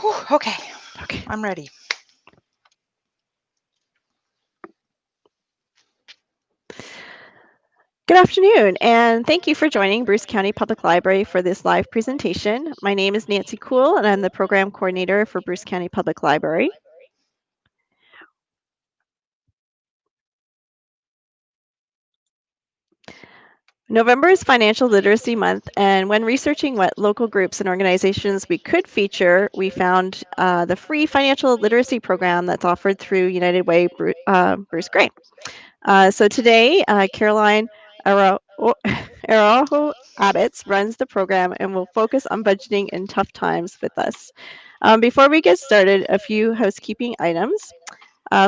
Whew, okay, I'm ready. Good afternoon, and thank you for joining Bruce County Public Library for this live presentation. My name is Nancy Kuhl, and I'm the Program Coordinator for Bruce County Public Library. November is Financial Literacy Month, and when researching what local groups and organizations we could feature, we found the free financial literacy program that's offered through United Way Bruce Gray. So today, Caroline Araujo Abbotts runs the program and will focus on budgeting in tough times with us. Before we get started, a few housekeeping items.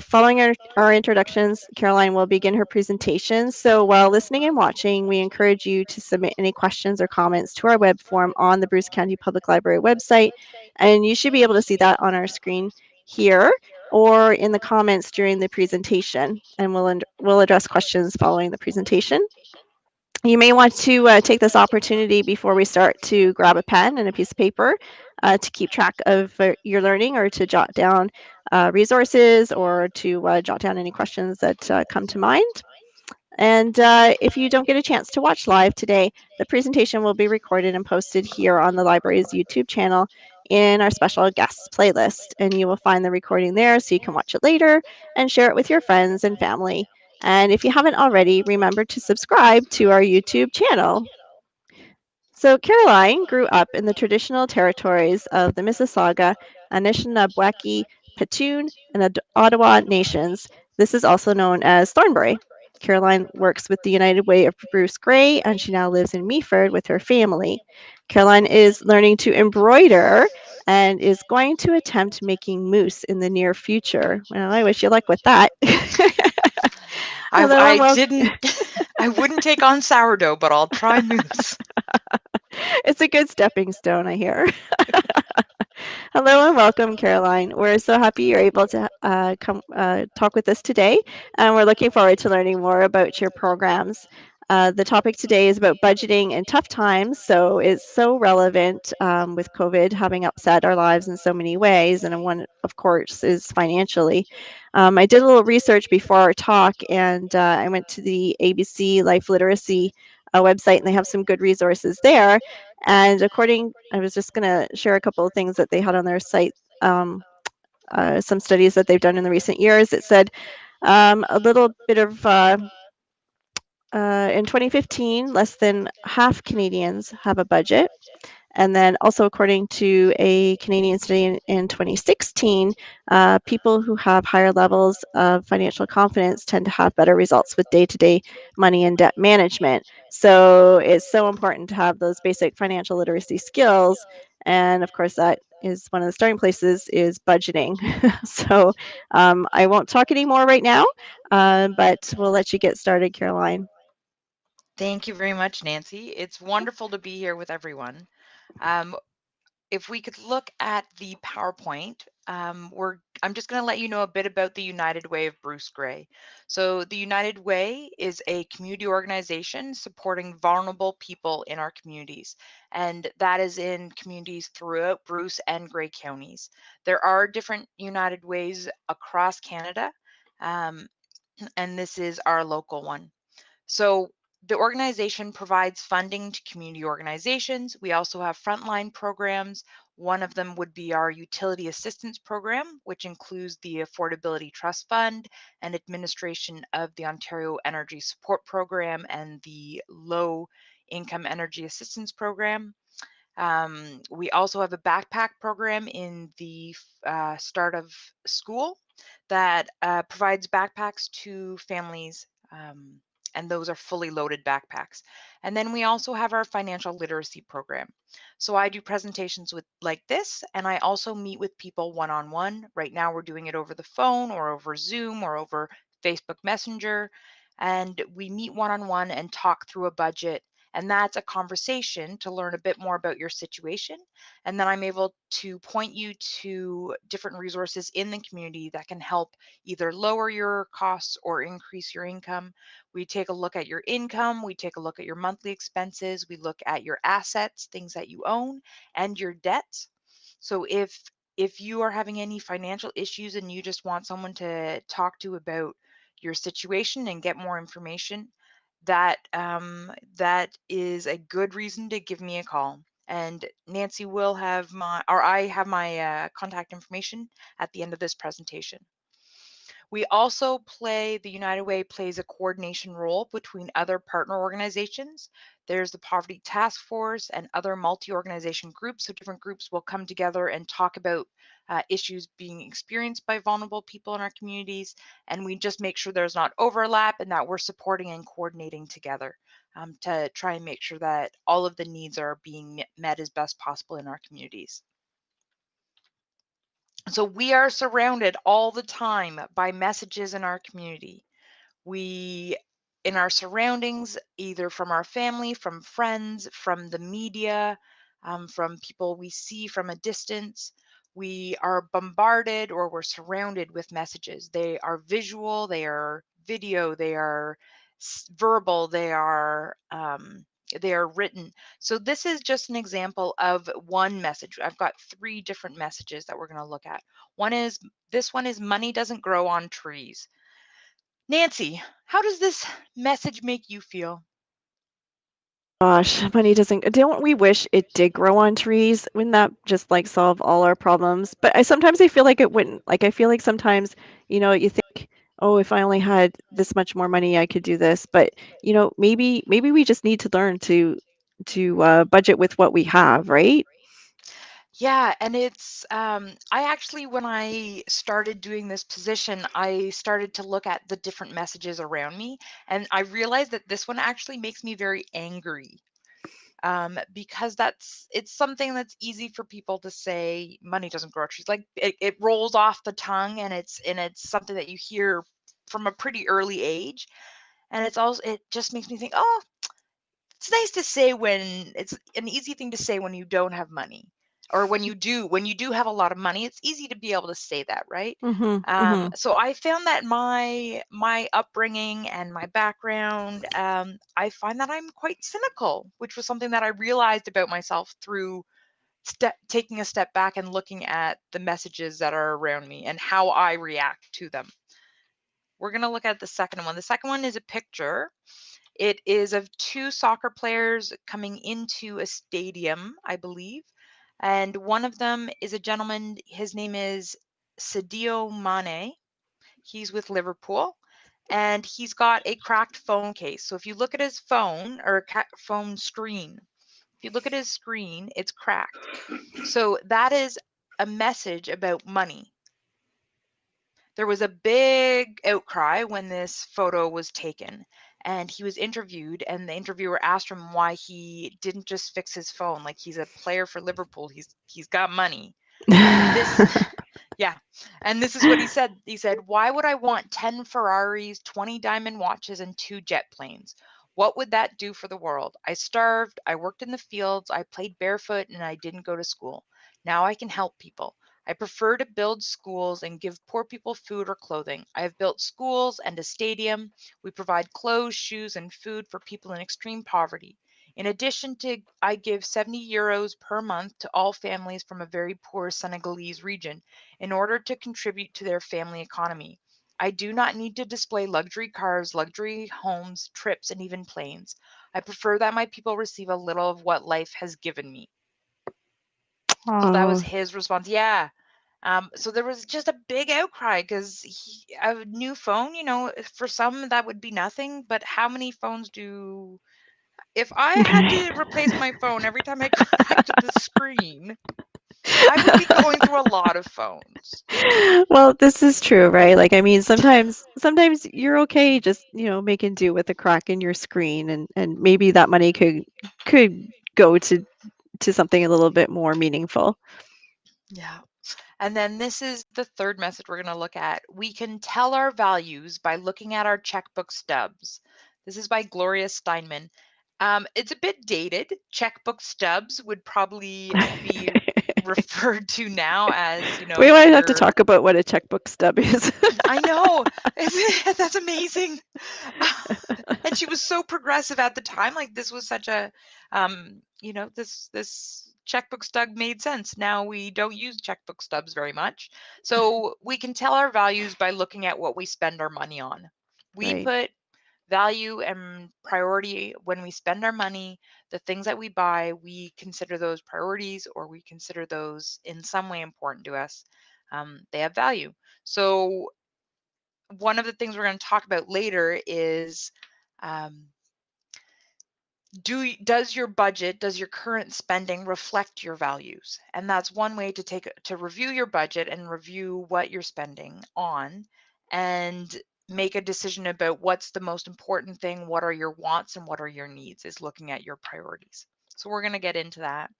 Following our introductions, Caroline will begin her presentation. So while listening and watching, we encourage you to submit any questions or comments to our web form on the Bruce County Public Library website. And you should be able to see that on our screen here or in the comments during the presentation. And we'll address questions following the presentation. You may want to take this opportunity before we start to grab a pen and a piece of paper to keep track of your learning or to jot down resources or to jot down any questions that come to mind. And if you don't get a chance to watch live today, the presentation will be recorded and posted here on the library's YouTube channel in our special guests playlist. And you will find the recording there so you can watch it later and share it with your friends and family. And if you haven't already, remember to subscribe to our YouTube channel. So Caroline grew up in the traditional territories of the Mississauga, Anishinaabe, Petun, and Ottawa nations. This is also known as Thornbury. Caroline works with the United Way of Bruce Gray, and she now lives in Meaford with her family. Caroline is learning to embroider and is going to attempt making mousse in the near future. Well, I wish you luck with that. Hello I and welcome. didn't, I wouldn't take on sourdough, but I'll try mousse. It's a good stepping stone, I hear. Hello and welcome, Caroline. We're so happy you're able to come talk with us today, and we're looking forward to learning more about your programs. The topic today is about budgeting in tough times, so it's so relevant with COVID having upset our lives in so many ways, and one, of course, is financially. I did a little research before our talk, and I went to the ABC Life Literacy website, and they have some good resources there. And I was just going to share a couple of things that they had on their site, some studies that they've done in the recent years. It said a little bit of in 2015, less than half Canadians have a budget. And then also according to a Canadian study in 2016, people who have higher levels of financial confidence tend to have better results with day-to-day money and debt management. So it's so important to have those basic financial literacy skills. And of course, that is one of the starting places is budgeting. So I won't talk anymore right now, but we'll let you get started, Caroline. Thank you very much, Nancy. It's wonderful to be here with everyone. Um, if we could look at the PowerPoint, I'm just going to let you know a bit about the United Way of Bruce Gray. So the United Way is a community organization supporting vulnerable people in our communities, and that is in communities throughout Bruce and Gray counties. There are different United Ways across Canada, um, and this is our local one. So the organization provides funding to community organizations. We also have frontline programs. One of them would be our utility assistance program, which includes the Affordability Trust Fund and administration of the Ontario Energy Support Program and the Low Income Energy Assistance Program. We also have a backpack program in the start of school that provides backpacks to families, and those are fully loaded backpacks. And then we also have our financial literacy program. So I do presentations with like this, and I also meet with people one-on-one. Right now we're doing it over the phone or over Zoom or over Facebook Messenger, and we meet one-on-one and talk through a budget, and that's a conversation to learn a bit more about your situation. And then I'm able to point you to different resources in the community that can help either lower your costs or increase your income. We take a look at your income, we take a look at your monthly expenses, we look at your assets, things that you own, and your debts. So if if you are having any financial issues and you just want someone to talk to about your situation and get more information, that is a good reason to give me a call. And Nancy will have I have my contact information at the end of this presentation. We also the United Way plays a coordination role between other partner organizations. There's the Poverty Task Force and other multi-organization groups. So different groups will come together and talk about issues being experienced by vulnerable people in our communities. And we just make sure there's not overlap and that we're supporting and coordinating together to try and make sure that all of the needs are being met as best possible in our communities. So we are surrounded all the time by messages in our community. We, in our surroundings, either from our family, from friends, from the media, from people we see from a distance, we are bombarded or we're surrounded with messages. They are visual, they are video, they are verbal, they are written. So this is just an example of one message. I've got 3 different messages that we're going to look at. This one is money doesn't grow on trees. Nancy, how does this message make you feel? Gosh, money doesn't. Don't we wish it did grow on trees? Wouldn't that just like solve all our problems? But I feel like it wouldn't. Like I feel like sometimes, you think, oh, if I only had this much more money, I could do this. But maybe we just need to learn to budget with what we have, right? Yeah, and it's I actually, when I started doing this position, I started to look at the different messages around me, and I realized that this one actually makes me very angry. Because it's something that's easy for people to say, money doesn't grow trees. Like it rolls off the tongue, and it's something that you hear from a pretty early age. And it just makes me think, oh, it's nice to say when it's an easy thing to say when you don't have money, or when you do have a lot of money. It's easy to be able to say that, right? Mhm. Mhm. So I found that my upbringing and my background, I find that I'm quite cynical, which was something that I realized about myself through taking a step back and looking at the messages that are around me and how I react to them. We're going to look at the second one. The second one is a picture. It is of 2 soccer players coming into a stadium, I believe. And one of them is a gentleman. His name is Sadio Mane. He's with Liverpool. And he's got a cracked phone case. So if you look at his phone or phone screen, if you look at his screen, it's cracked. So that is a message about money. There was a big outcry when this photo was taken, and he was interviewed, and the interviewer asked him why he didn't just fix his phone. Like, he's a player for Liverpool. He's got money. And this yeah. And this is what he said. He said, "Why would I want 10 Ferraris, 20 diamond watches, and 2 jet planes? What would that do for the world? I starved, I worked in the fields, I played barefoot, and I didn't go to school. Now I can help people. I prefer to build schools and give poor people food or clothing. I have built schools and a stadium. We provide clothes, shoes, and food for people in extreme poverty. In addition to, I give 70 euros per month to all families from a very poor Senegalese region in order to contribute to their family economy. I do not need to display luxury cars, luxury homes, trips, and even planes. I prefer that my people receive a little of what life has given me." So that was Oh. his response. Yeah. So there was just a big outcry because a new phone, for some that would be nothing, but how many phones do, if I had to replace my phone every time I cracked the screen, I would be going through a lot of phones. Well, this is true, right? Like, I mean, sometimes you're okay just, making do with a crack in your screen, and maybe that money could go to something a little bit more meaningful. Yeah. And then this is the third message we're going to look at. We can tell our values by looking at our checkbook stubs. This is by Gloria Steinman. It's a bit dated. Checkbook stubs would probably be referred to now as, We might have to your. talk about what a checkbook stub is. I know. That's amazing. And she was so progressive at the time. Like, this was such a, this checkbook stub made sense. Now we don't use checkbook stubs very much. So we can tell our values by looking at what we spend our money on. We Right. put value and priority when we spend our money. The things that we buy, we consider those priorities, or we consider those in some way important to us. They have value. So one of the things we're going to talk about later is um, does your budget, does your current spending reflect your values? And that's one way to review your budget and review what you're spending on, and make a decision about what's the most important thing, what are your wants and what are your needs, is looking at your priorities. So we're going to get into that.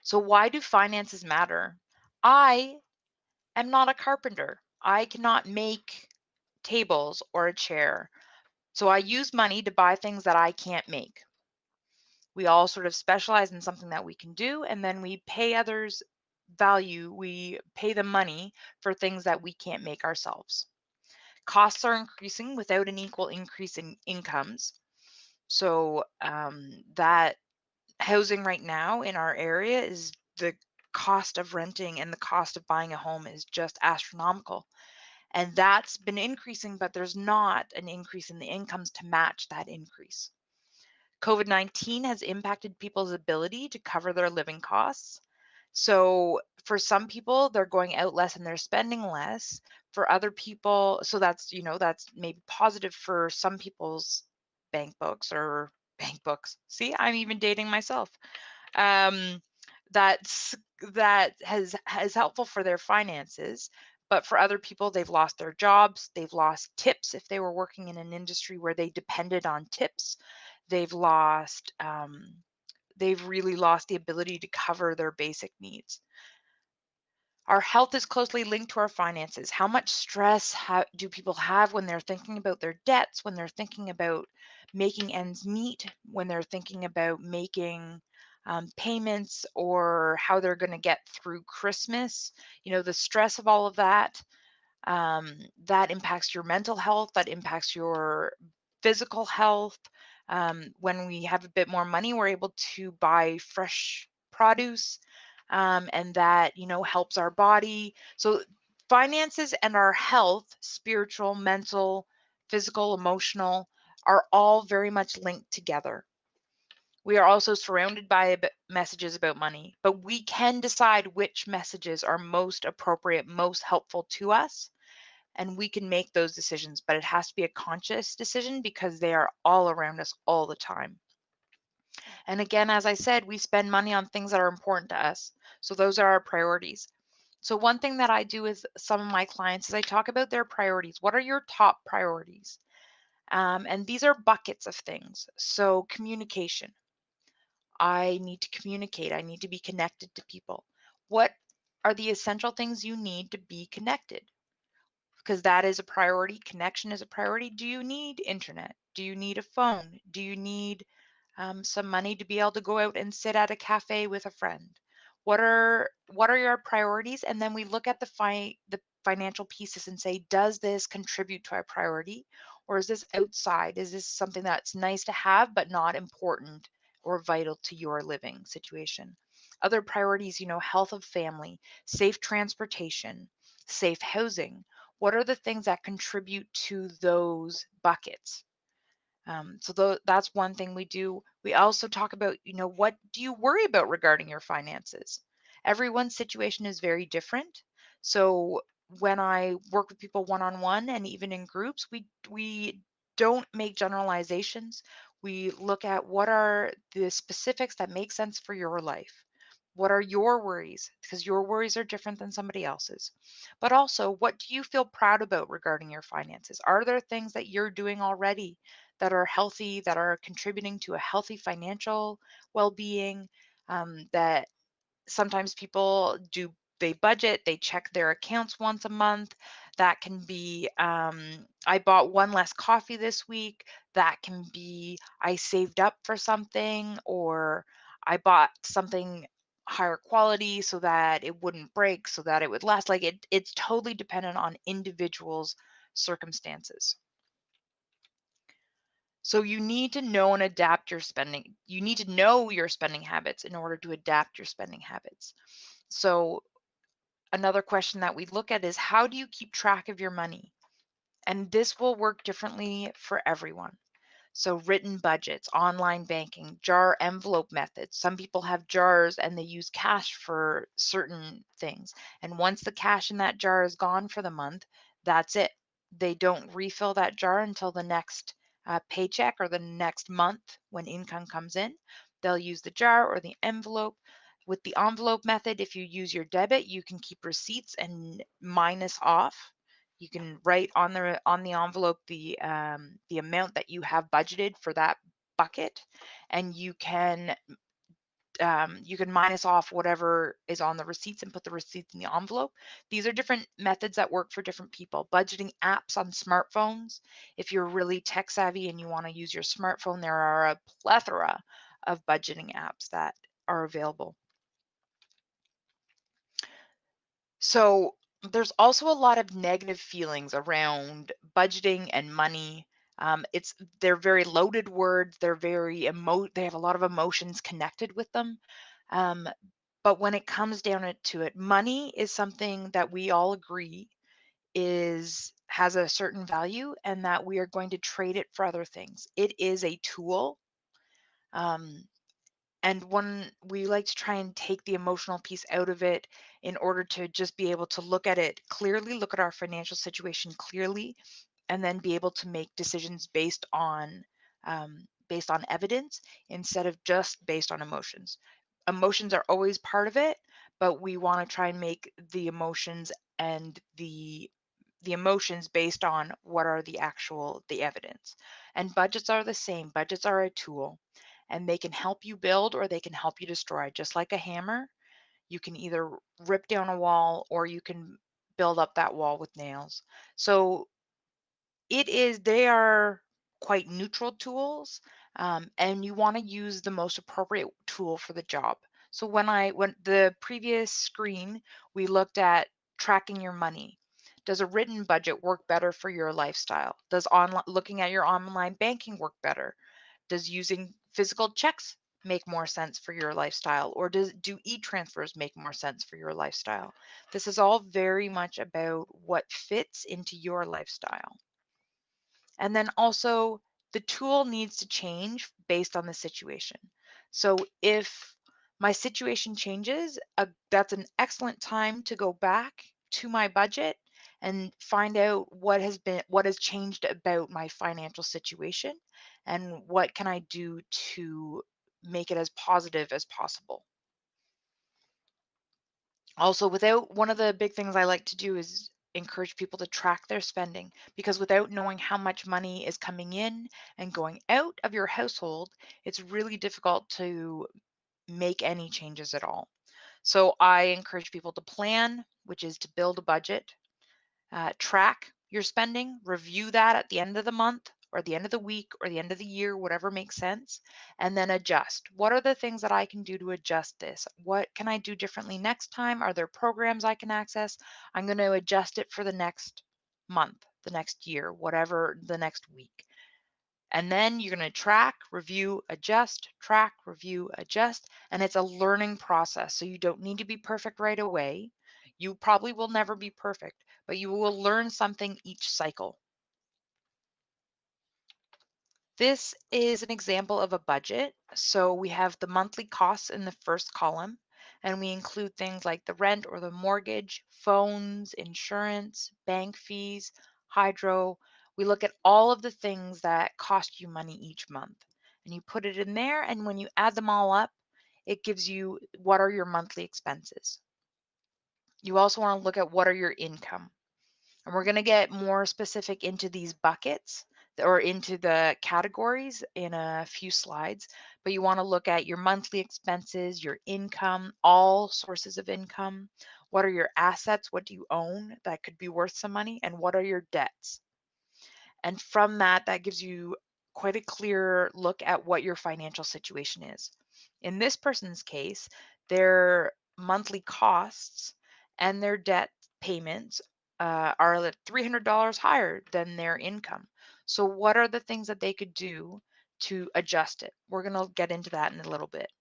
So why do finances matter? I am not a carpenter. I cannot make tables or a chair. So I use money to buy things that I can't make. We all sort of specialize in something that we can do, and then we pay others value. We pay them money for things that we can't make ourselves. Costs are increasing without an equal increase in incomes. So that housing right now in our area is the cost of renting and the cost of buying a home is just astronomical. And that's been increasing, but there's not an increase in the incomes to match that increase. COVID-19 has impacted people's ability to cover their living costs. So for some people, they're going out less and they're spending less. For other people, so that's, that's maybe positive for some people's bank books or bank books. See, I'm even dating myself. Um, that's that has helpful for their finances. But for other people, they've lost their jobs, they've lost tips if they were working in an industry where they depended on tips. They've lost, they've really lost the ability to cover their basic needs. Our health is closely linked to our finances. How much stress do people have when they're thinking about their debts, when they're thinking about making ends meet, when they're thinking about making payments, or how they're going to get through Christmas? The stress of all of that, that impacts your mental health, that impacts your physical health. When we have a bit more money, we're able to buy fresh produce, and that helps our body. So finances and our health, spiritual, mental, physical, emotional, are all very much linked together. We are also surrounded by messages about money, but we can decide which messages are most appropriate, most helpful to us, and we can make those decisions, but it has to be a conscious decision because they are all around us all the time. And again, as I said, we spend money on things that are important to us. So those are our priorities. So one thing that I do with some of my clients is I talk about their priorities. What are your top priorities? And these are buckets of things. So communication. I need to communicate. I need to be connected to people. What are the essential things you need to be connected? Because that is a priority. Connection is a priority. Do you need internet? Do you need a phone? Do you need some money to be able to go out and sit at a cafe with a friend? What are your priorities? And then we look at the financial pieces and say, does this contribute to our priority, or is this outside? Is this something that's nice to have but not important or vital to your living situation? Other priorities, health of family, safe transportation, safe housing. What are the things that contribute to those buckets? So that's one thing we do. We also talk about, what do you worry about regarding your finances? Everyone's situation is very different. So when I work with people one-on-one and even in groups, we don't make generalizations. We look at what are the specifics that make sense for your life. What are your worries? Because your worries are different than somebody else's. But also, what do you feel proud about regarding your finances? Are there things that you're doing already that are healthy, that are contributing to a healthy financial well-being? That sometimes people do, they budget, they check their accounts once a month. That can be, I bought one less coffee this week. That can be, I saved up for something, or I bought something higher quality so that it wouldn't break, so that it would last. Like it's totally dependent on individuals' circumstances. So you need to know and adapt your spending. You need to know your spending habits in order to adapt your spending habits. So another question that we look at is, how do you keep track of your money? And this will work differently for everyone. So written budgets, online banking, jar envelope methods. Some people have jars and they use cash for certain things. And once the cash in that jar is gone for the month, that's it. They don't refill that jar until the next paycheck or the next month when income comes in. They'll use the jar or the envelope. With the envelope method, if you use your debit, you can keep receipts and minus off. You can write on the envelope the amount that you have budgeted for that bucket, and you can minus off whatever is on the receipts and put the receipts in the envelope. These are different methods that work for different people. Budgeting apps on smartphones. If you're really tech savvy and you want to use your smartphone, there are a plethora of budgeting apps that are available. So there's also a lot of negative feelings around budgeting and money. They're very loaded words. They have a lot of emotions connected with them. Um, but when it comes down to it, money is something that we all agree has a certain value and that we are going to trade it for other things. It is a tool. Um, and when we like to try and take the emotional piece out of it in order to just be able to look at it clearly, look at our financial situation clearly, and then be able to make decisions based on evidence instead of just based on emotions. Emotions are always part of it, but we want to try and make and the emotions based on what are the evidence. And budgets are the same. Budgets are a tool, and they can help you build or they can help you destroy. Just like a hammer, you can either rip down a wall or you can build up that wall with nails. So they are quite neutral tools, and you want to use the most appropriate tool for the job. So when the previous screen, we looked at tracking your money. Does a written budget work better for your lifestyle? Does looking at your online banking work better? Does using physical checks make more sense for your lifestyle, or do e-transfers make more sense for your lifestyle? This is all very much about what fits into your lifestyle. And then also, the tool needs to change based on the situation. So if my situation changes, that's an excellent time to go back to my budget and find out what has changed about my financial situation and what can I do to make it as positive as possible. Also, without one of the big things I like to do is encourage people to track their spending, because without knowing how much money is coming in and going out of your household, it's really difficult to make any changes at all. So I encourage people to plan, which is to build a budget, track your spending, review that at the end of the month or the end of the week or the end of the year, whatever makes sense, and then adjust. What are the things that I can do to adjust this? What can I do differently next time? Are there programs I can access? I'm going to adjust it for the next month, the next year, whatever, the next week. And then you're going to track, review, adjust, track, review, adjust. And it's a learning process. So you don't need to be perfect right away. You probably will never be perfect, but you will learn something each cycle. This is an example of a budget. So we have the monthly costs in the first column, and we include things like the rent or the mortgage, phones, insurance, bank fees, hydro. We look at all of the things that cost you money each month, and you put it in there, and when you add them all up, it gives you what are your monthly expenses. You also want to look at what are your income. And we're going to get more specific into these buckets or into the categories in a few slides, but you want to look at your monthly expenses, your income, all sources of income. What are your assets? What do you own that could be worth some money? And what are your debts? And from that, that gives you quite a clear look at what your financial situation is. In this person's case, their monthly costs and their debt payments are $300 higher than their income. So what are the things that they could do to adjust it? We're going to get into that in a little bit.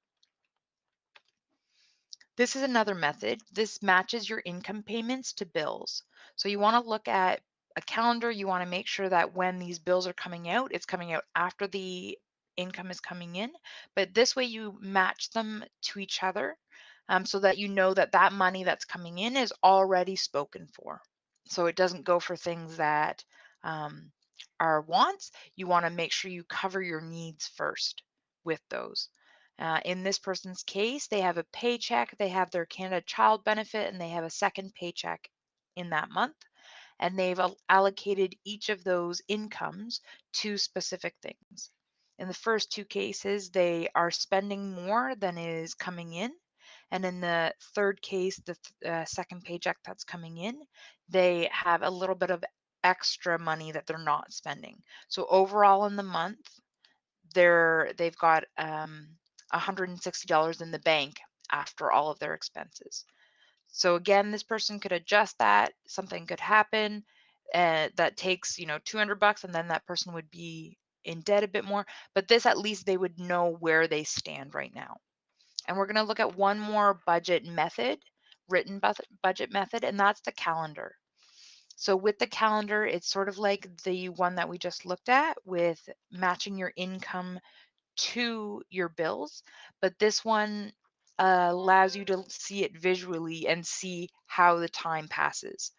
This is another method. This matches your income payments to bills. So you want to look at a calendar. You want to make sure that when these bills are coming out, it's coming out after the income is coming in. But this way you match them to each other, so that you know that that money that's coming in is already spoken for. So it doesn't go for things that are wants. You want to make sure you cover your needs first with those. In this person's case, they have a paycheck, they have their Canada Child Benefit, and they have a second paycheck in that month. And they've allocated each of those incomes to specific things. In the first two cases, they are spending more than is coming in. And in the third case, the second paycheck that's coming in, they have a little bit of extra money that they're not spending. So overall in the month, they've got $160 in the bank after all of their expenses. So again, this person could adjust that. Something could happen that takes, 200 bucks, and then that person would be in debt a bit more. But this, at least they would know where they stand right now. And we're going to look at one more budget method, written budget method, and that's the calendar. So with the calendar, it's sort of like the one that we just looked at with matching your income to your bills, but this one allows you to see it visually and see how the time passes.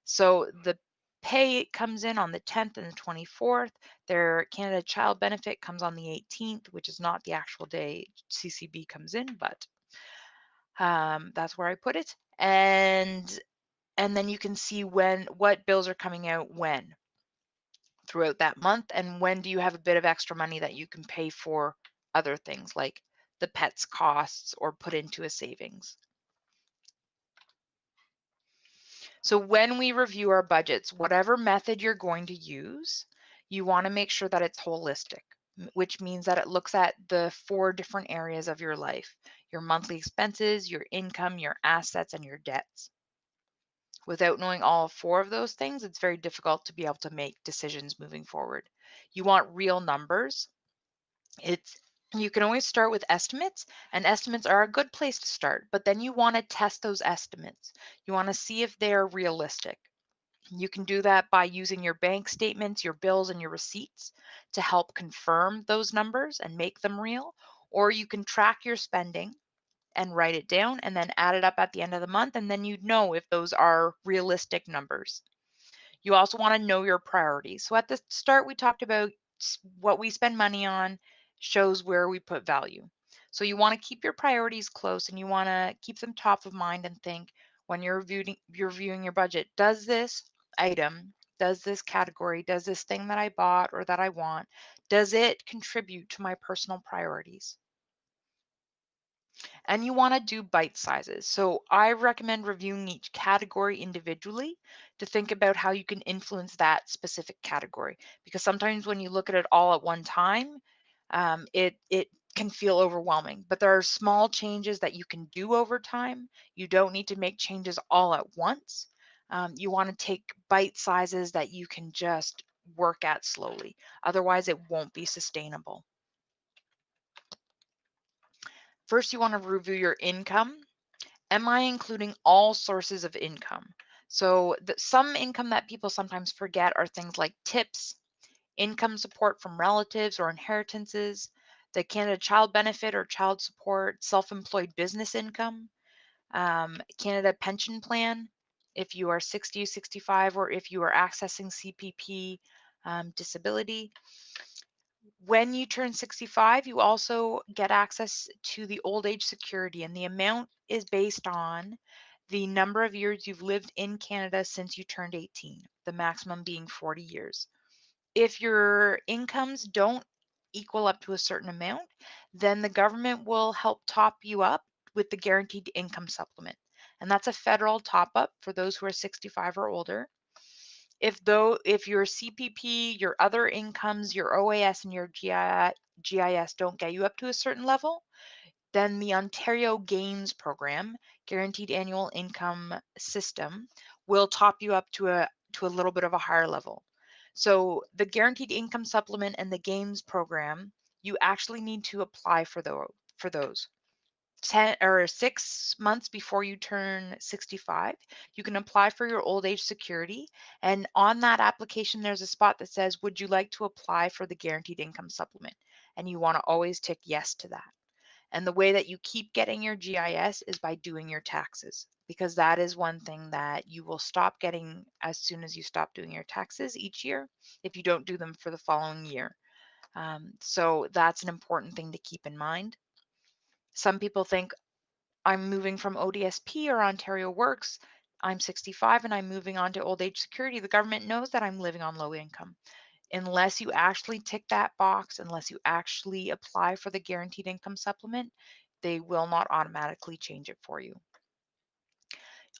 So the pay comes in on the 10th and the 24th. Their Canada Child Benefit comes on the 18th, which is not the actual day CCB comes in, but that's where I put it. And then you can see what bills are coming out when throughout that month, and when do you have a bit of extra money that you can pay for other things like the pet's costs or put into a savings. So when we review our budgets, whatever method you're going to use, you want to make sure that it's holistic, which means that it looks at the 4 different areas of your life: your monthly expenses, your income, your assets, and your debts. Without knowing all 4 of those things, it's very difficult to be able to make decisions moving forward. You want real numbers. You can always start with estimates, and estimates are a good place to start, but then you want to test those estimates. You want to see if they're realistic. You can do that by using your bank statements, your bills, and your receipts to help confirm those numbers and make them real, or you can track your spending and write it down and then add it up at the end of the month, and then you'd know if those are realistic numbers. You also want to know your priorities. So at the start, we talked about what we spend money on shows where we put value. So you want to keep your priorities close, and you want to keep them top of mind and think when you're reviewing your budget, does this item, does this category, does this thing that I bought or that I want, does it contribute to my personal priorities? And you want to do bite sizes. So I recommend reviewing each category individually to think about how you can influence that specific category. Because sometimes when you look at it all at one time, it can feel overwhelming. But there are small changes that you can do over time. You don't need to make changes all at once. You want to take bite sizes that you can just work at slowly. Otherwise, it won't be sustainable. First, you want to review your income. Am I including all sources of income? So some income that people sometimes forget are things like tips, income support from relatives or inheritances, the Canada Child Benefit or child support, self-employed business income, Canada Pension Plan, if you are 60, 65, or if you are accessing CPP disability. When you turn 65, you also get access to the old age security, and the amount is based on the number of years you've lived in Canada since you turned 18, the maximum being 40 years. If your incomes don't equal up to a certain amount, then the government will help top you up with the guaranteed income supplement. And that's a federal top up for those who are 65 or older. If your CPP, your other incomes, your OAS, and your GIS don't get you up to a certain level, then the Ontario Gains program, Guaranteed Annual Income System, will top you up to a little bit of a higher level. So the guaranteed income supplement and the games program, you actually need to apply for those. 10 or 6 months before you turn 65, you can apply for your old age security. And on that application, there's a spot that says, would you like to apply for the guaranteed income supplement? And you want to always tick yes to that. And the way that you keep getting your GIS is by doing your taxes, because that is one thing that you will stop getting as soon as you stop doing your taxes each year if you don't do them for the following year. So that's an important thing to keep in mind. Some people think, I'm moving from ODSP or Ontario Works. I'm 65 and I'm moving on to old age security. The government knows that I'm living on low income. Unless you actually tick that box, unless you actually apply for the guaranteed income supplement, they will not automatically change it for you.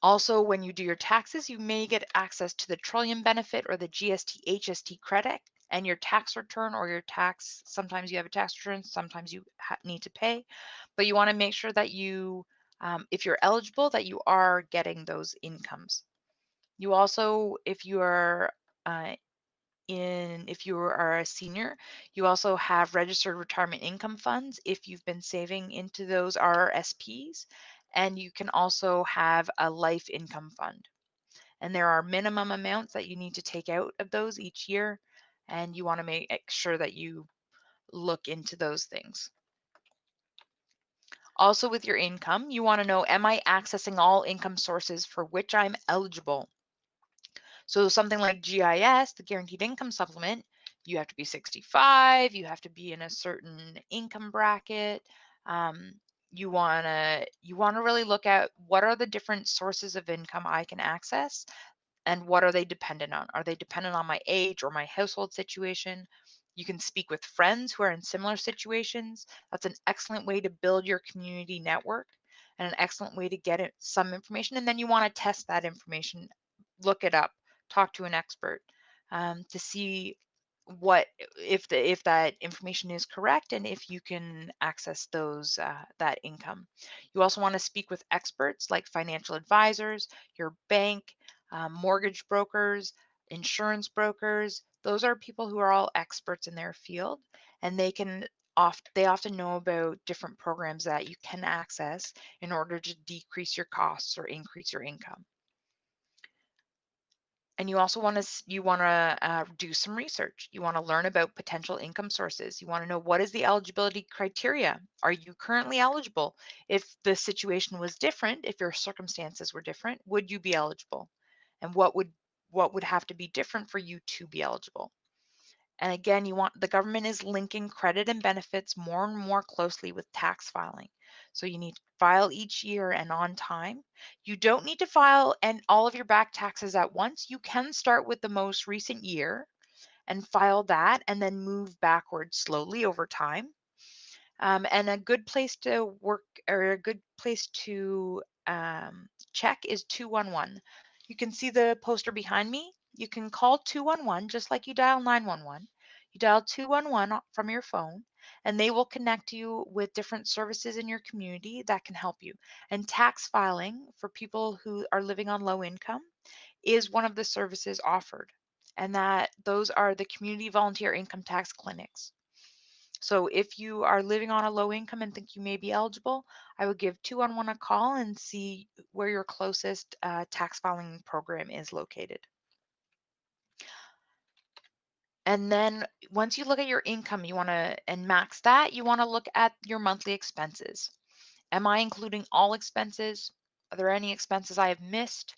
Also, when you do your taxes, you may get access to the Trillium benefit or the GST HST credit, and your tax return or your tax, sometimes you have a tax return, sometimes you need to pay, but you want to make sure that you, if you're eligible, that you are getting those incomes. You also, if you are if you are a senior, you also have registered retirement income funds if you've been saving into those RRSPs, and you can also have a life income fund. And there are minimum amounts that you need to take out of those each year, and you want to make sure that you look into those things. Also, with your income, you want to know, am I accessing all income sources for which I'm eligible? So something like GIS, the guaranteed income supplement, you have to be 65, you have to be in a certain income bracket. You want to really look at what are the different sources of income I can access, and what are they dependent on? Are they dependent on my age or my household situation? You can speak with friends who are in similar situations. That's an excellent way to build your community network and an excellent way to get some information. And then you want to test that information, look it up, talk to an expert to see what if that information is correct and if you can access those that income. You also want to speak with experts like financial advisors, your bank, mortgage brokers, insurance brokers. Those are people who are all experts in their field, and they often know about different programs that you can access in order to decrease your costs or increase your income. And you also want to do some research. You want to learn about potential income sources. You want to know, what is the eligibility criteria? Are you currently eligible? If the situation was different, if your circumstances were different, would you be eligible? And what would have to be different for you to be eligible? And again, the government is linking credit and benefits more and more closely with tax filing. So you need to file each year and on time. You don't need to file and all of your back taxes at once. You can start with the most recent year and file that and then move backwards slowly over time. And a good place to work, or a good place to check, is 211. You can see the poster behind me. You can call 211 just like you dial 911. You dial 211 from your phone, and they will connect you with different services in your community that can help you. And tax filing for people who are living on low income is one of the services offered. And those are the community volunteer income tax clinics. So if you are living on a low income and think you may be eligible, I would give 211 a call and see where your closest tax filing program is located. And then once you look at your income, and max that, you want to look at your monthly expenses. Am I including all expenses? Are there any expenses I have missed?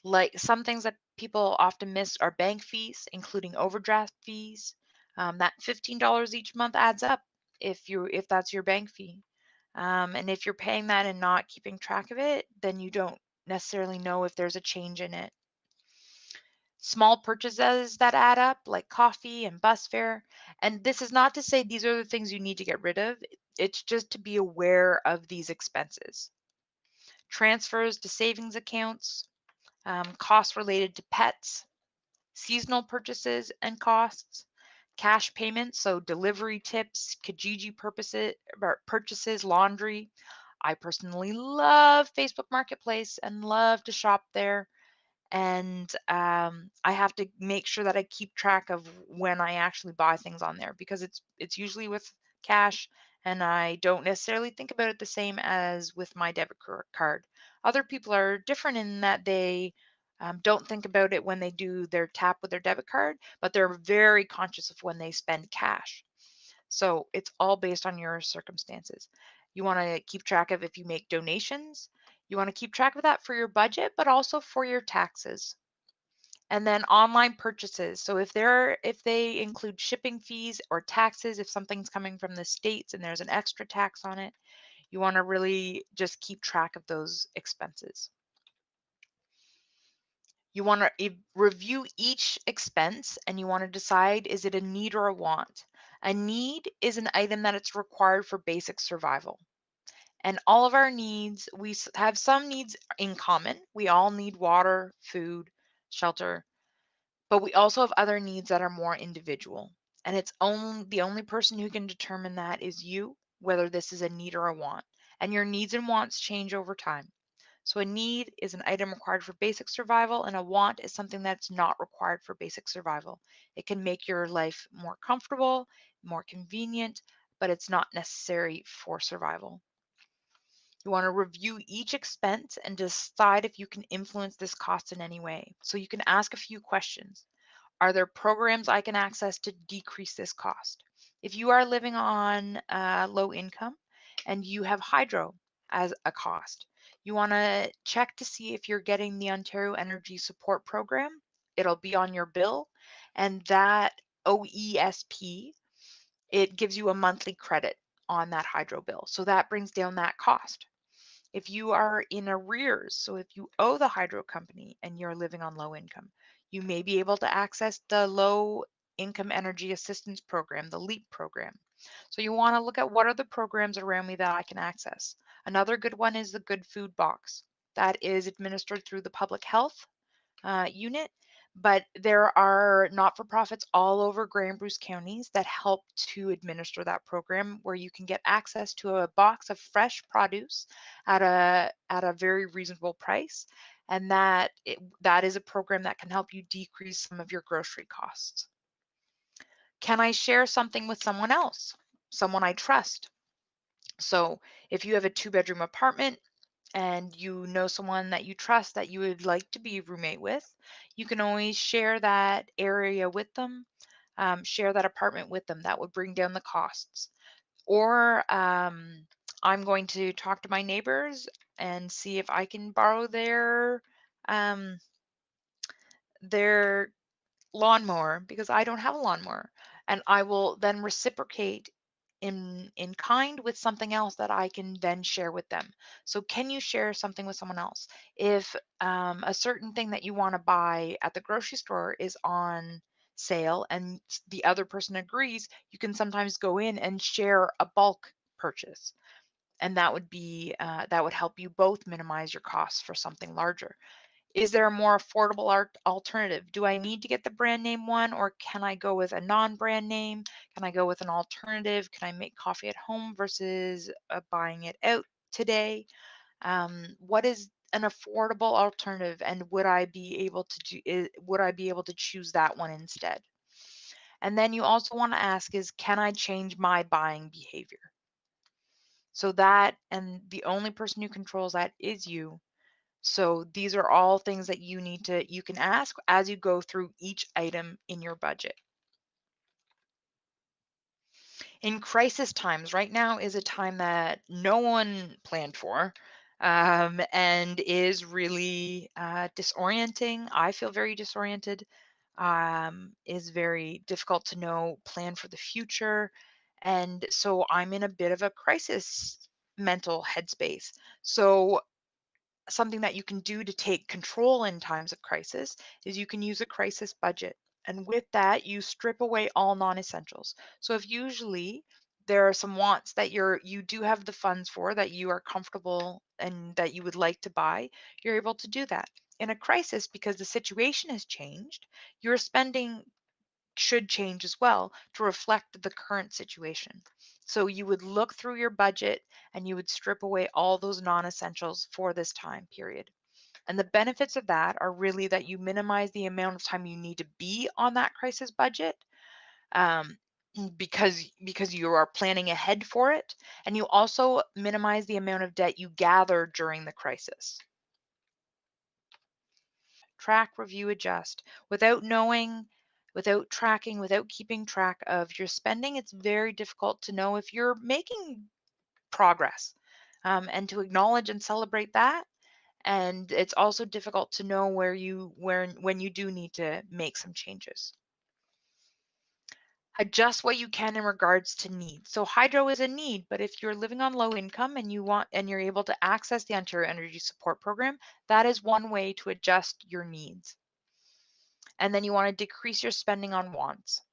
Like, some things that people often miss are bank fees, including overdraft fees. That $15 each month adds up if that's your bank fee. And if you're paying that and not keeping track of it, then you don't necessarily know if there's a change in it. Small purchases that add up, like coffee and bus fare. And this is not to say these are the things you need to get rid of. It's just to be aware of these expenses. Transfers to savings accounts, costs related to pets, seasonal purchases and costs, cash payments, so delivery tips, Kijiji purchases, laundry. I personally love Facebook Marketplace and love to shop there. and I have to make sure that I keep track of when I actually buy things on there, because it's usually with cash, and I don't necessarily think about it the same as with my debit card. Other people are different in that they don't think about it when they do their tap with their debit card, but they're very conscious of when they spend cash. So it's all based on your circumstances. You want to keep track of if you make donations. You want to keep track of that for your budget, but also for your taxes. And then online purchases. So if they include shipping fees or taxes, if something's coming from the States and there's an extra tax on it, you want to really just keep track of those expenses. You want to review each expense, and you want to decide, is it a need or a want? A need is an item that it's required for basic survival. And all of our needs, we have some needs in common. We all need water, food, shelter, but we also have other needs that are more individual. And the only person who can determine that is you, whether this is a need or a want. And your needs and wants change over time. So a need is an item required for basic survival, and a want is something that's not required for basic survival. It can make your life more comfortable, more convenient, but it's not necessary for survival. You want to review each expense and decide if you can influence this cost in any way. So you can ask a few questions. Are there programs I can access to decrease this cost? If you are living on low income and you have hydro as a cost, you want to check to see if you're getting the Ontario Energy Support Program. It'll be on your bill, and that OESP, it gives you a monthly credit on that hydro bill. So that brings down that cost. If you are in arrears, so if you owe the hydro company and you're living on low income, you may be able to access the Low Income Energy Assistance Program, the LEAP program. So you want to look at, what are the programs around me that I can access. Another good one is the Good Food Box. That is administered through the public health unit, but there are not-for-profits all over Grey and Bruce counties that help to administer that program, where you can get access to a box of fresh produce at a very reasonable price, and that is a program that can help you decrease some of your grocery costs. Can I share something with someone else, someone I trust? So if you have a 2-bedroom apartment and you know someone that you trust that you would like to be a roommate with, you can always share that area with them, share that apartment with them. That would bring down the costs. Or I'm going to talk to my neighbors and see if I can borrow um, their lawnmower, because I don't have a lawnmower, and I will then reciprocate in kind with something else that I can then share with them. So can you share something with someone else? If a certain thing that you want to buy at the grocery store is on sale and the other person agrees, you can sometimes go in and share a bulk purchase, and that would help you both minimize your costs for something larger. Is there a more affordable alternative? Do I need to get the brand name one, or can I go with a non-brand name? Can I go with an alternative? Can I make coffee at home versus buying it out today? What is an affordable alternative, and would I be able to choose that one instead? And then you also want to ask is, can I change my buying behavior? So that, and the only person who controls that is you. So these are all things that you can ask as you go through each item in your budget. In crisis times, right now is a time that no one planned for, and is really disorienting. I feel very disoriented. Is very difficult to plan for the future. And so I'm in a bit of a crisis mental headspace. So something that you can do to take control in times of crisis is you can use a crisis budget. And with that, you strip away all non-essentials. So if usually there are some wants that you do have the funds for, that you are comfortable and that you would like to buy, you're able to do that. In a crisis, because the situation has changed, your spending should change as well to reflect the current situation. So you would look through your budget and you would strip away all those non-essentials for this time period. And the benefits of that are really that you minimize the amount of time you need to be on that crisis budget, um, because you are planning ahead for it, and you also minimize the amount of debt you gather during the crisis. Track, review, adjust. Without knowing, without tracking, without keeping track of your spending, it's very difficult to know if you're making progress, and to acknowledge and celebrate that. And it's also difficult to know when you do need to make some changes. Adjust what you can in regards to needs. So hydro is a need, but if you're living on low income and you're able to access the Ontario Energy Support Program, that is one way to adjust your needs. And then you want to decrease your spending on wants.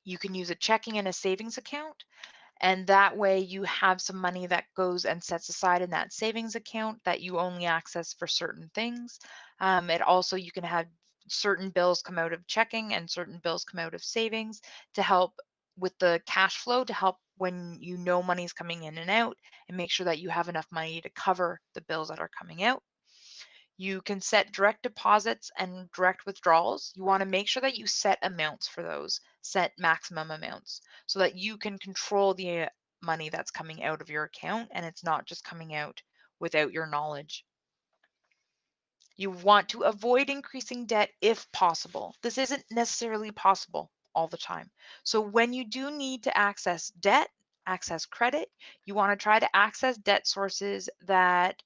You can use a checking and a savings account, and that way you have some money that goes and sets aside in that savings account that you only access for certain things. It also, you can have certain bills come out of checking and certain bills come out of savings to help with the cash flow, to help when you know money's coming in and out, and make sure that you have enough money to cover the bills that are coming out. You can set direct deposits and direct withdrawals. You want to make sure that you set amounts for those, set maximum amounts, so that you can control the money that's coming out of your account and it's not just coming out without your knowledge. You want to avoid increasing debt if possible. This isn't necessarily possible all the time. So when you do need to access debt, access credit, you want to try to access debt sources that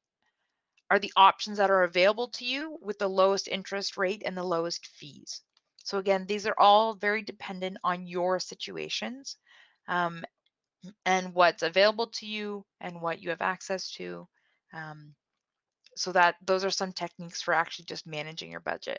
are the options that are available to you with the lowest interest rate and the lowest fees. So again, these are all very dependent on your situations, um, and what's available to you and what you have access to. Um, so that those are some techniques for actually just managing your budget.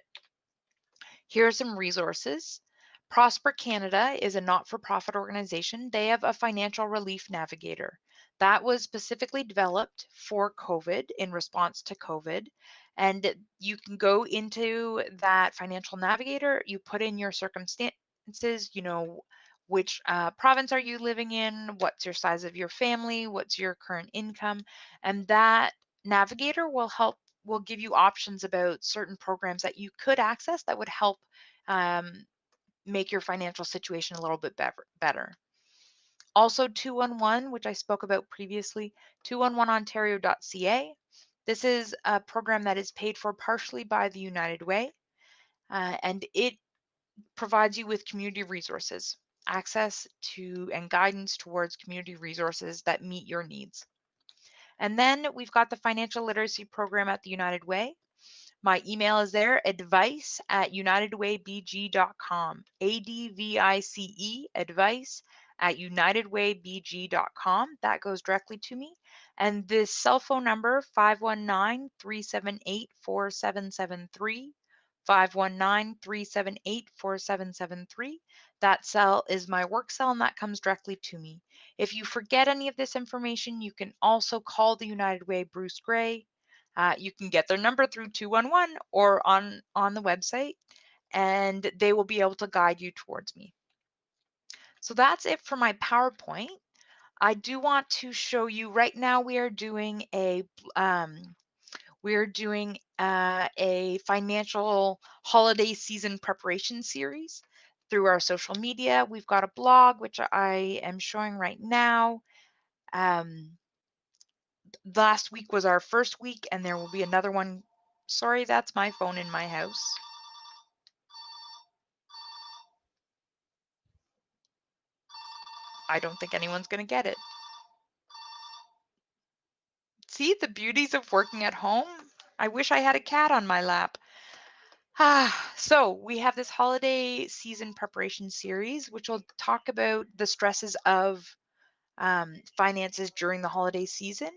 Here are some resources. Prosper Canada is a not-for-profit organization. They have a financial relief navigator that was specifically developed for COVID, in response to COVID. And you can go into that financial navigator, you put in your circumstances, which province are you living in, what's your size of your family, what's your current income, and that navigator will give you options about certain programs that you could access that would help um, make your financial situation a little bit better. Also 211, which I spoke about previously, 211ontario.ca. This is a program that is paid for partially by the United Way, and it provides you with community resources, access to and guidance towards community resources that meet your needs. And then we've got the financial literacy program at the United Way. My email is there, advice@unitedwaybg.com, ADVICE, advice@unitedwaybg.com. That goes directly to me. And this cell phone number, 519-378-4773, 519-378-4773. That cell is my work cell and that comes directly to me. If you forget any of this information, you can also call the United Way Bruce Gray. You can get their number through 211 or on the website, and they will be able to guide you towards me. So that's it for my PowerPoint. I do want to show you right now we are doing a financial holiday season preparation series through our social media. We've got a blog, which I am showing right now. Last week was our first week, and there will be another one. Sorry, that's my phone in my house. I don't think anyone's going to get it. See the beauties of working at home? I wish I had a cat on my lap. So we have this holiday season preparation series, which will talk about the stresses of finances during the holiday season,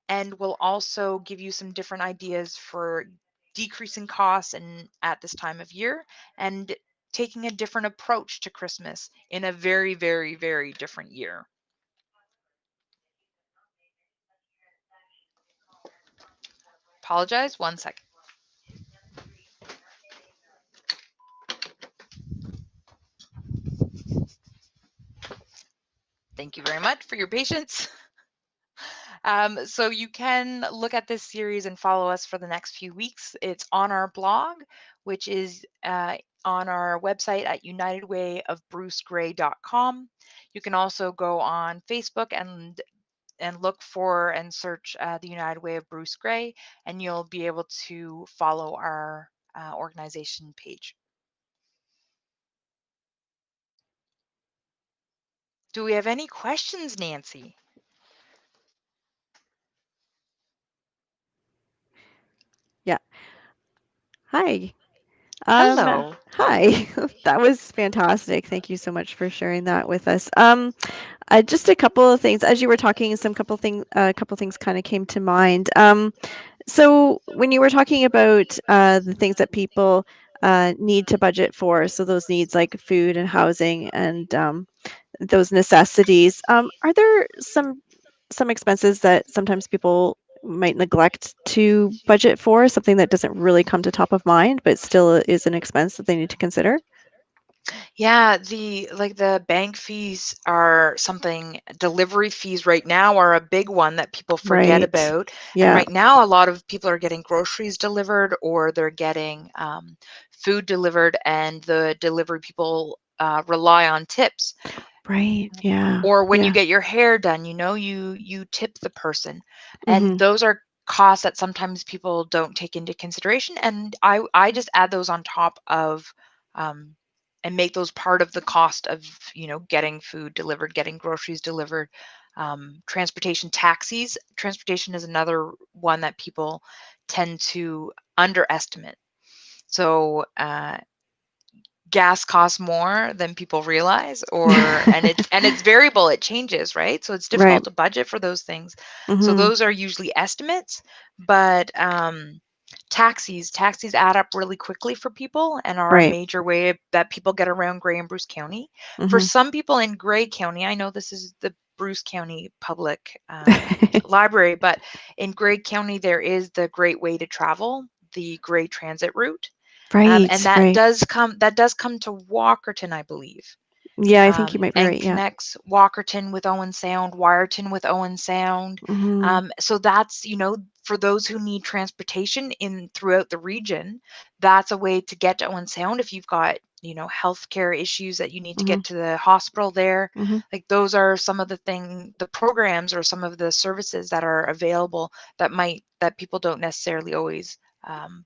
and will also give you some different ideas for decreasing costs and at this time of year, and taking a different approach to Christmas in a very, very, very different year. Apologize, 1 second. Thank you very much for your patience. So you can look at this series and follow us for the next few weeks. It's on our blog, which is on our website at unitedwayofbrucegray.com. You can also go on Facebook and look for and search the United Way of Bruce Gray, and you'll be able to follow our organization page. Do we have any questions, Nancy? Yeah. Hi. Hello. Hi. That was fantastic. Thank you so much for sharing that with us. Just a couple of things as you were talking, a couple things kind of came to mind. So when you were talking about the things that people need to budget for, so those needs like food and housing and those necessities, are there some expenses that sometimes people might neglect to budget for, something that doesn't really come to top of mind, but still is an expense that they need to consider? Yeah, the bank fees are something. Delivery fees right now are a big one that people forget Right. about. And Yeah. right now, a lot of people are getting groceries delivered or they're getting food delivered, and the delivery people rely on tips. Right. Yeah. Or when you Yeah. get your hair done, you tip the person, and Mhm. those are costs that sometimes people don't take into consideration, and I just add those on top of um, and make those part of the cost of getting food delivered, getting groceries delivered. Transportation, taxis, transportation is another one that people tend to underestimate. So gas costs more than people realize, or and it's variable, it changes, right? So it's Right. difficult to budget for those things. So Mhm. those are usually estimates, but taxis add up really quickly for people and are a Right. major way that people get around Gray and Bruce County. For Mhm. some people in Gray County, I know this is the Bruce County Public Library, but in Gray County there is the Great Way to Travel, the Gray Transit route, and Right. that Right. does come to Walkerton, I believe, Yeah, I think you might be and right. Yeah. connects Walkerton with Owen Sound, Wyerton with Owen Sound. Mhm. So that's, for those who need transportation in throughout the region, that's a way to get to Owen Sound. If you've got, healthcare issues that you need to Mhm. get to the hospital there, Mhm. like those are some of the programs or some of the services that are available that people don't necessarily always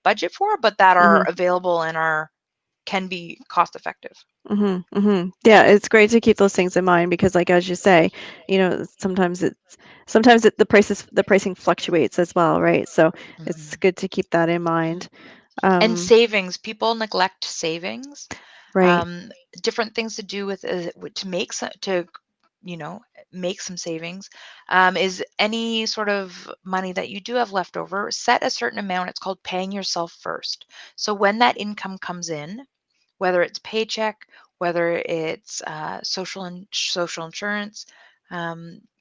budget for, but that are Mhm. available and can be cost effective. Mhm. Mhm. Yeah, it's great to keep those things in mind because, like as you say, the pricing fluctuates as well, right? So it's Mhm. good to keep that in mind. And Um, savings, people neglect savings. right. Um, Different things to do with to make some to you know make some savings is any sort of money that you do have left over. Set a certain amount. It's called paying yourself first. So when that income comes in, whether it's paycheck, whether it's social insurance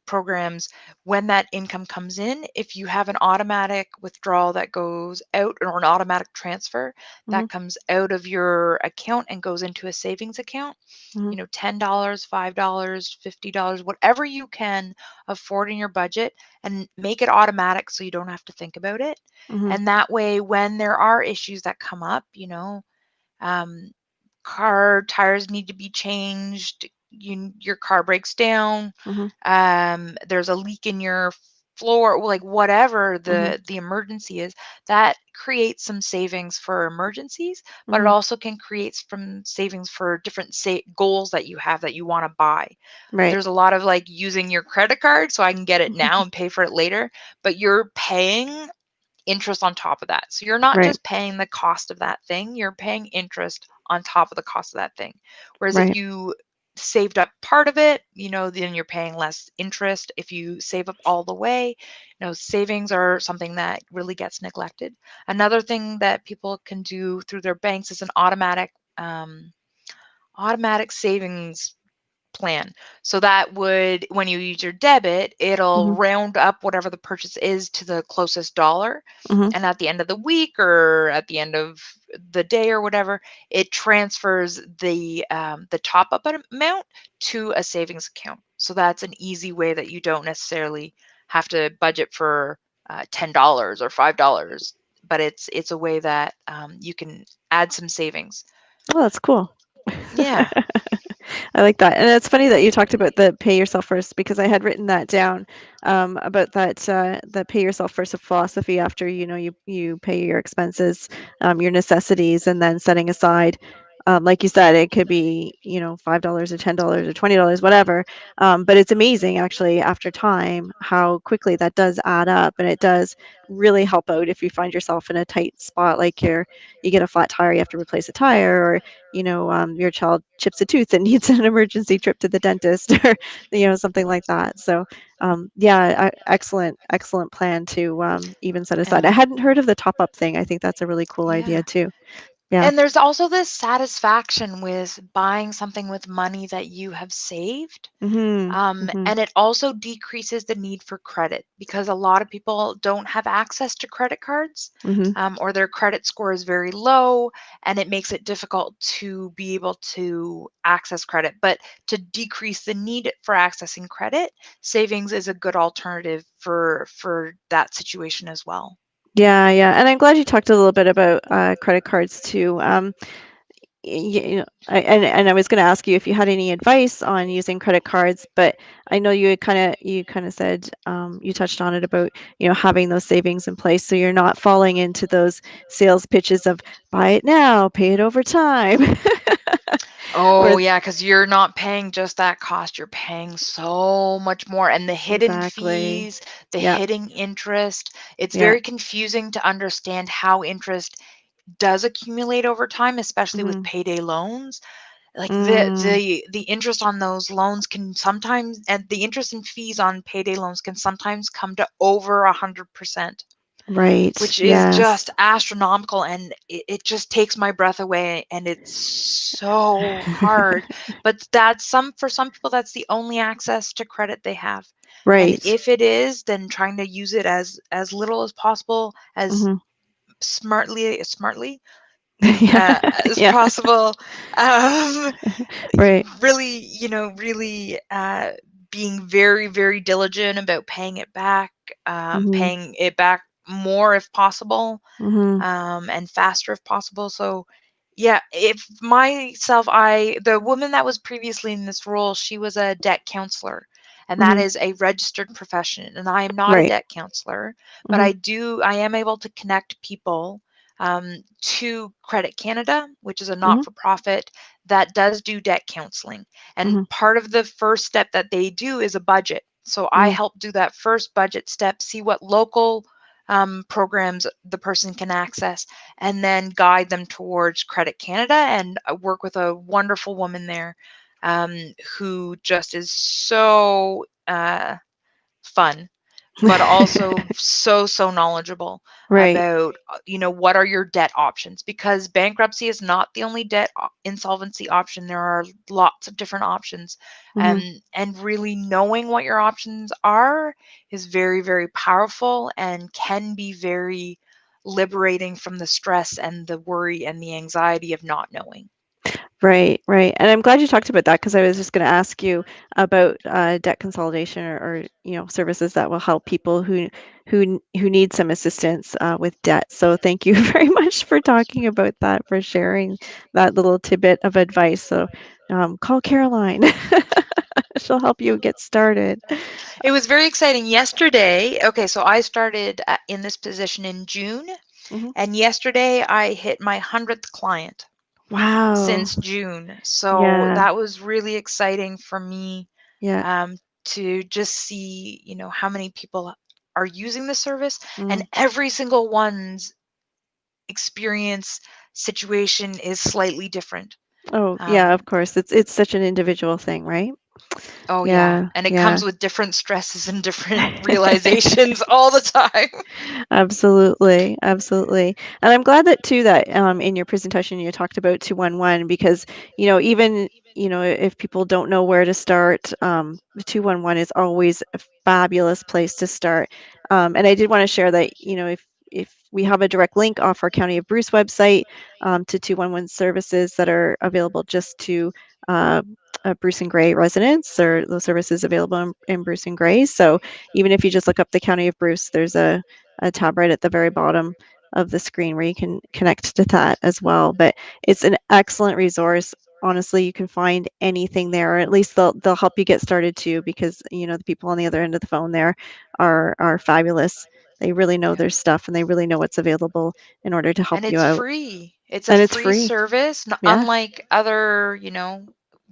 programs, when that income comes in, if you have an automatic withdrawal that goes out or an automatic transfer Mhm. that comes out of your account and goes into a savings account, Mhm. $10, $5, $50, whatever you can afford in your budget, and make it automatic so you don't have to think about it. Mhm. And that way, when there are issues that come up, um, car tires need to be changed, your car breaks down, Mhm. there's a leak in your floor, like whatever Mhm. the emergency is, that creates some savings for emergencies, but it Mhm. also can create some savings for different goals that you have that you want to buy. Right. There's a lot of like using your credit card so I can get it now and pay for it later, but you're paying interest on top of that. So you're not Right. just paying the cost of that thing, you're paying interest on top of the cost of that thing. Whereas if Right. you saved up part of it, then you're paying less interest. If you save up all the way, savings are something that really gets neglected. Another thing that people can do through their banks is an automatic savings plan. So that would, when you use your debit, it'll Mhm. round up whatever the purchase is to the closest dollar. Mhm. And at the end of the week or at the end of the day or whatever, it transfers the top up amount to a savings account. So that's an easy way that you don't necessarily have to budget for $10 or $5, but it's a way that you can add some savings. Oh, that's cool. Yeah. I like that. And it's funny that you talked about the pay yourself first because I had written that down about that the pay yourself first philosophy after you pay your expenses, your necessities, and then setting aside. Like you said, it could be $5 or $10 or $20, whatever. But it's amazing actually after time how quickly that does add up, and it does really help out if you find yourself in a tight spot, like you get a flat tire, you have to replace a tire, or your child chips a tooth and needs an emergency trip to the dentist or, something like that. So, yeah, excellent plan to even set aside. I Yeah. hadn't heard of the top up thing. I think that's a really cool idea Yeah. too. Yeah. And there's also this satisfaction with buying something with money that you have saved. Mhm. Mhm. And it also decreases the need for credit because a lot of people don't have access to credit cards, Mhm. or their credit score is very low, and it makes it difficult to be able to access credit. But to decrease the need for accessing credit, savings is a good alternative for that situation as well. Yeah, yeah. And I'm glad you talked a little bit about credit cards too. And I was going to ask you if you had any advice on using credit cards, but I know you kind of said you touched on it about having those savings in place, so you're not falling into those sales pitches of buy it now, pay it over time, Oh, or yeah, because you're not paying just that cost, you're paying so much more. And the hidden exactly. fees, the Yeah, hidden interest, it's yeah. very confusing to understand how interest does accumulate over time, especially with Hmm. payday loans. Like Mm, the interest on those loans can sometimes, and the interest and fees on payday loans can sometimes come to over 100%, right. which is Yes. just astronomical, and it just takes my breath away, and it's so hard. But that's for some people, that's the only access to credit they have. And Right. if it is, then trying to use it as little as possible, as Hmm. smartly Yeah. as Yeah. possible. um Right. really, really being very, very diligent about Hmm. paying it back more if possible, Hmm. and faster if possible. So, yeah, if myself, the woman that was previously in this role, she was a debt counselor, and that Hmm. is a registered profession. And I am not a Right. debt counselor, but Hmm. I am able to connect people to Credit Canada, which is a Hmm. not for profit that does do debt counseling. And Hmm. part of the first step that they do is a budget. So I Hmm. help do that first budget step, see what local programs the person can access, and then guide them towards Credit Canada. And I work with a wonderful woman there, who just is so fun, but also so knowledgeable Right. about what are your debt options, because bankruptcy is not the only insolvency option. There are lots of different options, Hmm. and really knowing what your options are is very, very powerful and can be very liberating from the stress and the worry and the anxiety of not knowing. Right, right. And I'm glad you talked about that because I was just going to ask you about debt consolidation or services that will help people who need some assistance with debt. So thank you very much for talking about that, for sharing that little tidbit of advice. So call Caroline. She'll help you get started. It was very exciting yesterday. Okay, so I started in this position in June, Hmm. and yesterday I hit my 100th client Wow. since June. So Yeah. that was really exciting for me, Yeah. to just see, how many people are using the service, and Mm. every single one's experience situation is slightly different. Oh, yeah, Um, of course. It's such an individual thing, right? oh yeah, Yeah. and it Yeah. comes with different stresses and different realizations all the time. Absolutely, absolutely. And I'm glad that too that in your presentation you talked about 211 because even if people don't know where to start, the 211 is always a fabulous place to start. And I did want to share that if we have a direct link off our County of Bruce website to 211 services that are available just to uh, Bruce and Gray residents, or those services available in Bruce and Gray. So even if you just look up the County of Bruce, there's a tab right at the very bottom of the screen where you can connect to that as well. But it's an excellent resource. Honestly, you can find anything there, or at least they'll help you get started too, because the people on the other end of the phone there are fabulous. They really know Yeah. their stuff, and they really know what's available in order to help And you it's out. free. It's a And it's free free. service, Yeah. unlike other,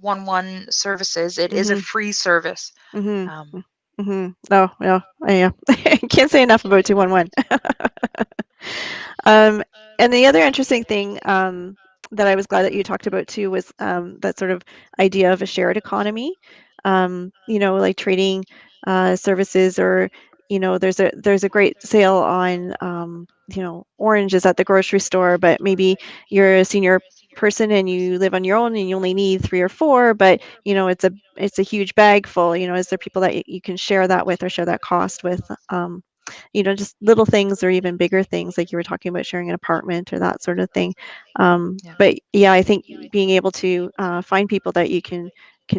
1-1 services. It is a Mhm. free service. Mhm. Um, Mhm. Oh, yeah. Yeah. Can't say enough about 211. Um, and the other interesting thing that I was glad that you talked about too was that sort of idea of a shared economy. Like trading services, or there's a great sale on oranges at the grocery store, but maybe you're a senior person and you live on your own and you only need 3 or 4, but it's a huge bag full. Is there people that you can share that with, or share that cost with? Just little things, or even bigger things, like you were talking about sharing an apartment or that sort of thing. yeah. But yeah, I think being able to find people that you can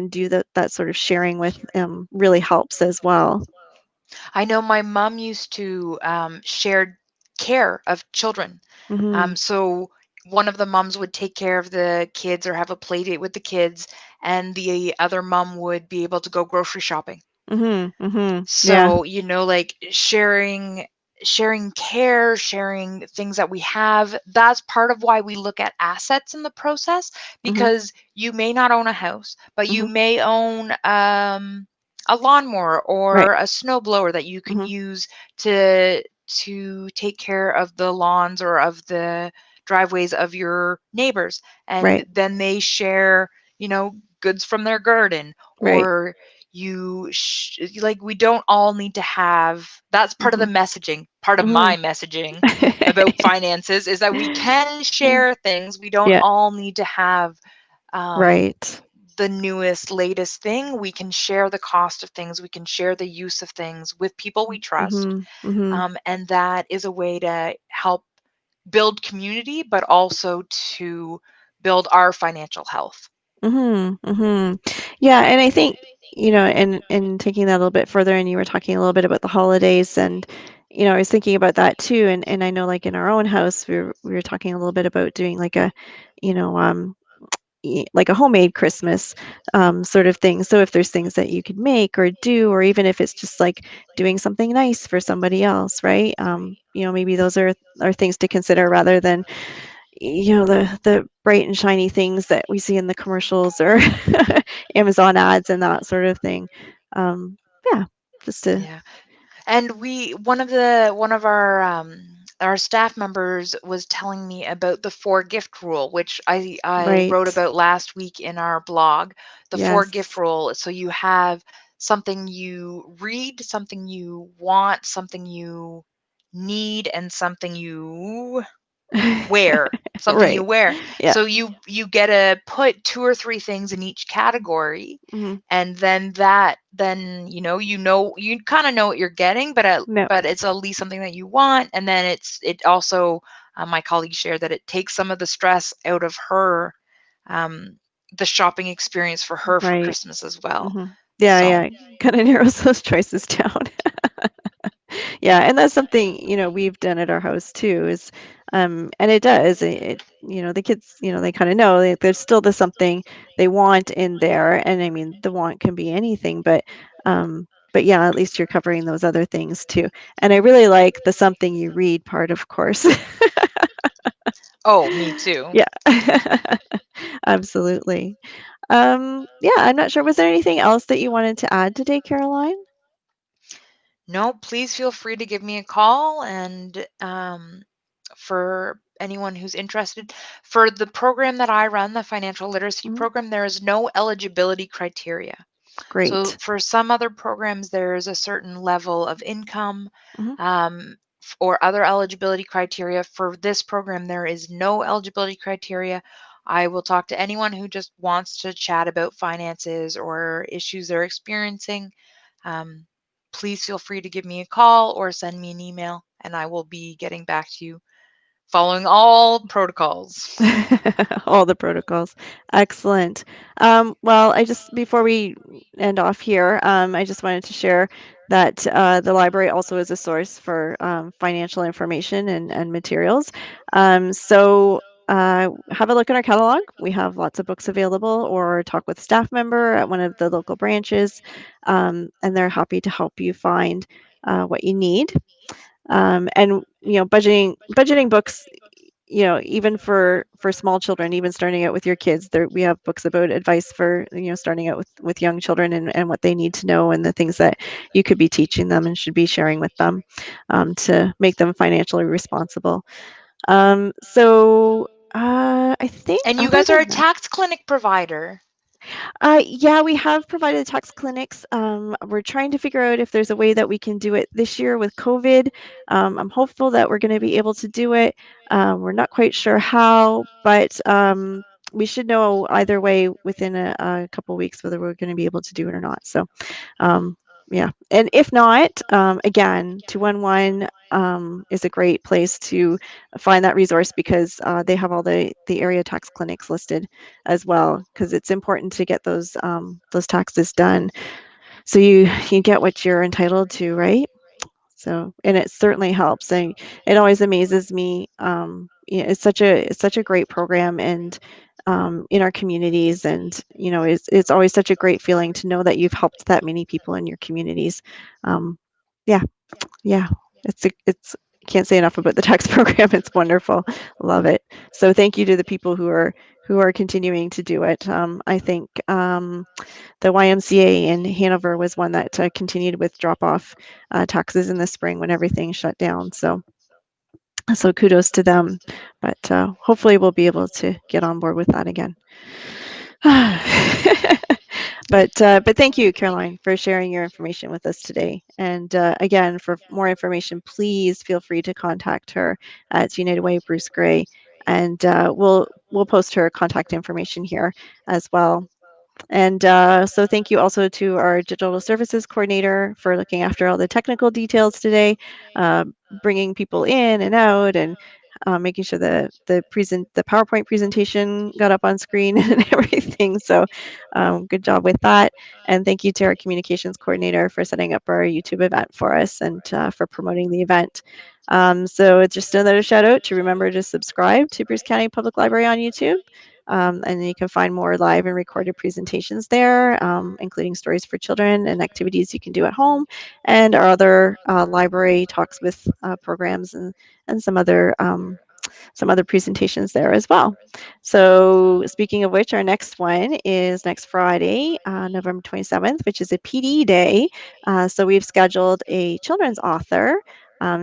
do that sort of sharing with really helps as well. I know my mom used to share care of children. Mhm. So one of the moms would take care of the kids or have a play date with the kids, and the other mom would be able to go grocery shopping. Mhm. Mhm. Yeah. So, like sharing care, sharing things that we have, that's part of why we look at assets in the process, Mhm. because you may not own a house, but you Mhm. may own a lawnmower Right. or a snowblower that you can Mhm. use to take care of the lawns or of the driveways of your neighbors. And Right. then they share, goods from their garden, Right. or like, we don't all need to have. That's part of the Mhm. messaging, part of Mhm. my messaging about finances, is that we can share things. We don't Yeah. all need to have um, Right. the newest latest thing. We can share the cost of things, we can share the use of things with people we trust. Mhm. Mhm. And that is a way to help build community, but also to build our financial health. Mhm, mhm. Yeah, and I think, and taking that a little bit further, and you were talking a little bit about the holidays, and I was thinking about that too, and I know, like, in our own house, we were talking a little bit about doing like a, you know, like a homemade Christmas sort of thing. So if there's things that you could make or do, or even if it's just like doing something nice for somebody else, right? Maybe those are things to consider, rather than the bright and shiny things that we see in the commercials, or Amazon ads and that sort of thing. Um, yeah, just to Yeah. And one of our staff members was telling me about the 4 gift rule, which I wrote right. about last week in our blog. The 4 gift Yes. rule. So you have something you read, something you want, something you need, and something you wear. Something you Right. wear. Yeah. So you get to put 2 or 3 things in each category, Hmm. and then you kind of know what you're getting, No. but it's at least something that you want. And then it also, my colleague shared that it takes some of the stress out of her, um, the shopping experience for her for Right. Christmas as well. Hmm. Yeah. So Yeah. Kind of narrows those choices down. Yeah, and that's something, we've done at our house too, is and it does. The kids, they kind of know, there's still the something they want in there, and I mean, the want can be anything, but yeah, at least you're covering those other things too. And I really like the something you read part, of course. oh, me too. Yeah. Absolutely. Yeah, I'm not sure, was there anything else that you wanted to add today, Caroline? No, please feel free to give me a call. And for anyone who's interested, for the program that I run, the financial literacy Mhm. program, there is no eligibility criteria. So Great. for some other programs, there's a certain level of income, Mhm. or other eligibility criteria. For this program, there is no eligibility criteria. I will talk to anyone who just wants to chat about finances or issues they're experiencing. Um, Please feel free to give me a call or send me an email, and I will be getting back to you Following all protocols. All the protocols. Excellent. Well, before we end off here, I just wanted to share that the library also is a source for financial information and materials. Have a look at our catalog. We have lots of books available, or talk with a staff member at one of the local branches, and they're happy to help you find what you need. And budgeting books, even for small children, even starting out with your kids, there we have books about advice for starting out with young children, and what they need to know, and the things that you could be teaching them and should be sharing with them, to make them financially responsible. I think And you other guys are a than that, tax clinic provider. yeah, we have provided tax clinics. We're trying to figure out if there's a way that we can do it this year with COVID. I'm hopeful that we're going to be able to do it. We're not quite sure how, but we should know either way within a couple weeks whether we're going to be able to do it or not. So, um, yeah. And if not, again, 211 is a great place to find that resource, because they have all the area tax clinics listed as well, because it's important to get those taxes done so you get what you're entitled to, right? So, and it certainly helps. And it always amazes me. It's such a great program, and in our communities, and it's always such a great feeling to know that you've helped that many people in your communities. Um, yeah, yeah, it's can't say enough about the tax program. It's wonderful. Love it. So thank you to the people who are continuing to do it. I think the YMCA in Hanover was one that continued with drop-off taxes in the spring when everything shut down. So kudos to them. But hopefully we'll be able to get on board with that again. But thank you, Caroline, for sharing your information with us today. And again, for more information, please feel free to contact her at United Way Bruce Gray, and we'll post her contact information here as well. And so thank you also to our digital services coordinator for looking after all the technical details today, uh, bringing people in and out, and making sure the PowerPoint presentation got up on screen and everything. So good job with that. And thank you to our communications coordinator for setting up our YouTube event for us, and for promoting the event. So it's just another shout out to remember to subscribe to Bruce County Public Library on YouTube. And you can find more live and recorded presentations there, including stories for children and activities you can do at home, and our other library talks with programs, and some other presentations there as well. So speaking of which, our next one is next Friday, November 27th, which is a PD day. So we've scheduled a children's author.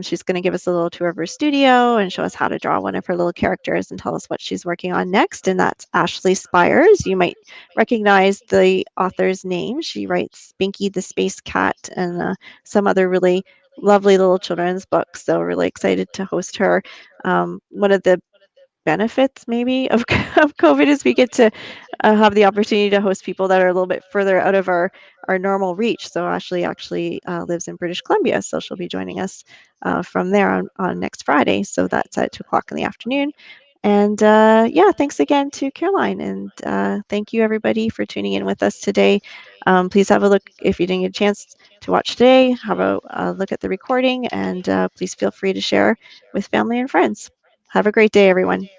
She's going to give us a little tour of her studio and show us how to draw one of her little characters and tell us what she's working on next. And that's Ashley Spires. You might recognize the author's name. She writes Binky the Space Cat, and some other really lovely little children's books. So really excited to host her. One of the benefits maybe of, of COVID is we get to have the opportunity to host people that are a little bit further out of our normal reach. So Ashley actually lives in British Columbia, so she'll be joining us from there on next Friday. So that's at 2 o'clock in the afternoon. And yeah, thanks again to Caroline, and thank you everybody for tuning in with us today. Please have a look, if you didn't get a chance to watch today, have a look at the recording, and please feel free to share with family and friends. Have a great day, everyone.